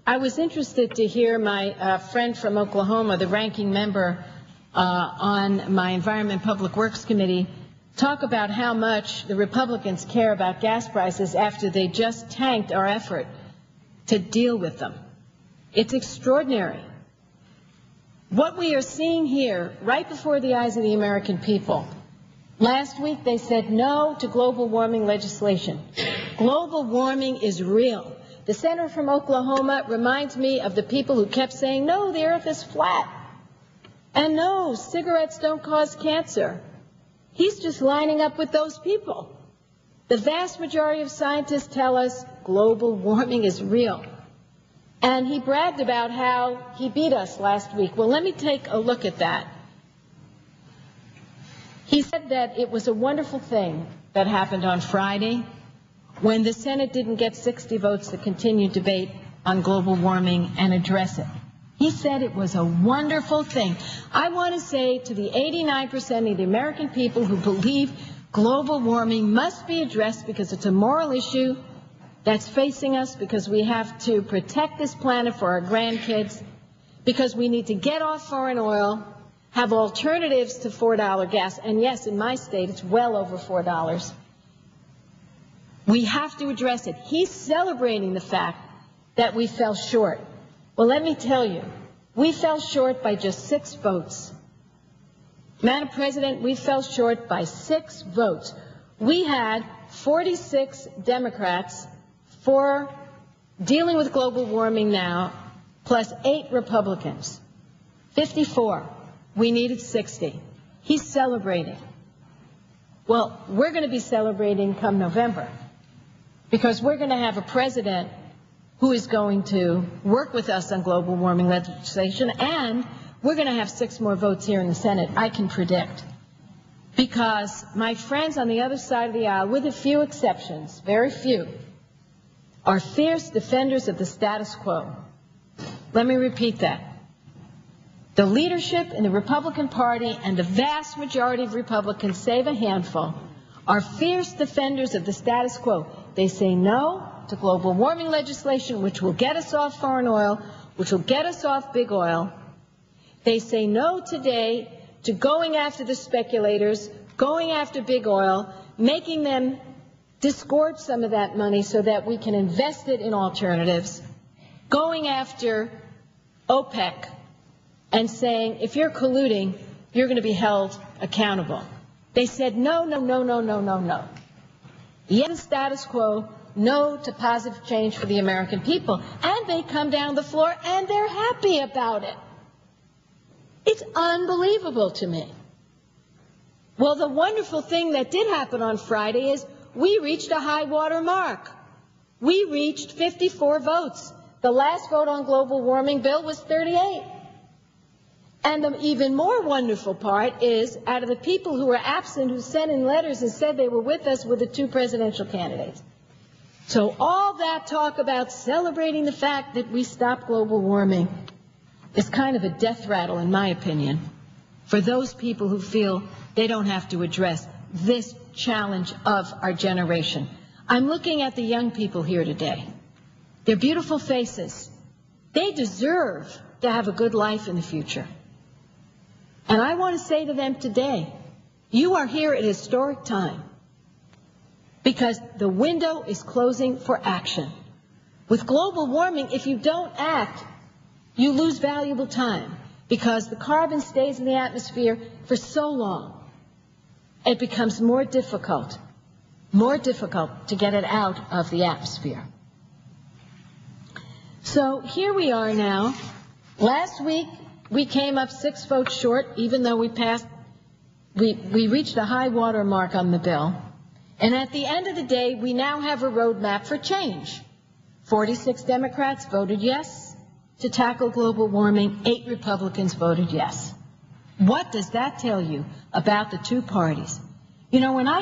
I was interested to hear my friend from Oklahoma, the ranking member on my Environment and Public Works Committee, talk about how much the Republicans care about gas prices after they just tanked our effort to deal with them. It's extraordinary. What we are seeing here, right before the eyes of the American people, last week they said no to global warming legislation. Global warming is real. The senator from Oklahoma reminds me of the people who kept saying, no, the earth is flat. And no, cigarettes don't cause cancer. He's just lining up with those people. The vast majority of scientists tell us global warming is real. And he bragged about how he beat us last week. Well, let me take a look at that. He said that it was a wonderful thing that happened on Friday when the Senate didn't get 60 votes to continue debate on global warming and address it. He said it was a wonderful thing. I want to say to the 89% of the American people who believe global warming must be addressed because it's a moral issue that's facing us, because we have to protect this planet for our grandkids, because we need to get off foreign oil, have alternatives to $4 gas, and yes, in my state, it's well over $4. We have to address it. He's celebrating the fact that we fell short. Well, let me tell you, we fell short by just 6 votes. Madam President, we fell short by 6 votes. We had 46 Democrats for dealing with global warming now, plus 8 Republicans. 54. We needed 60. He's celebrating. Well, we're going to be celebrating come November, because we're going to have a president who is going to work with us on global warming legislation, and we're going to have 6 more votes here in the Senate, I can predict. Because my friends on the other side of the aisle, with a few exceptions, very few, are fierce defenders of the status quo. Let me repeat that. The leadership in the Republican Party and the vast majority of Republicans, save a handful, are fierce defenders of the status quo. They say no to global warming legislation, which will get us off foreign oil, which will get us off big oil. They say no today to going after the speculators, going after big oil, making them disgorge some of that money so that we can invest it in alternatives, going after OPEC and saying, if you're colluding, you're going to be held accountable. They said no, no, no, no, no, no, no. Yes to status quo, no to positive change for the American people. And they come down the floor and they're happy about it. It's unbelievable to me. Well, the wonderful thing that did happen on Friday is we reached a high water mark. We reached 54 votes. The last vote on global warming bill was 38. And the even more wonderful part is, out of the people who were absent, who sent in letters and said they were with us, were the 2 presidential candidates. So all that talk about celebrating the fact that we stopped global warming is kind of a death rattle, in my opinion, for those people who feel they don't have to address this challenge of our generation. I'm looking at the young people here today. Their beautiful faces. They deserve to have a good life in the future. And I want to say to them today, you are here at a historic time, because the window is closing for action. With global warming, if you don't act, you lose valuable time, because the carbon stays in the atmosphere for so long. It becomes more difficult to get it out of the atmosphere. So here we are now. Last week, we came up 6 votes short, even though we reached a high water mark on the bill. And at the end of the day, we now have a roadmap for change. 46 Democrats voted yes to tackle global warming. 8 Republicans voted yes. What does that tell you about the 2 parties? You know, when I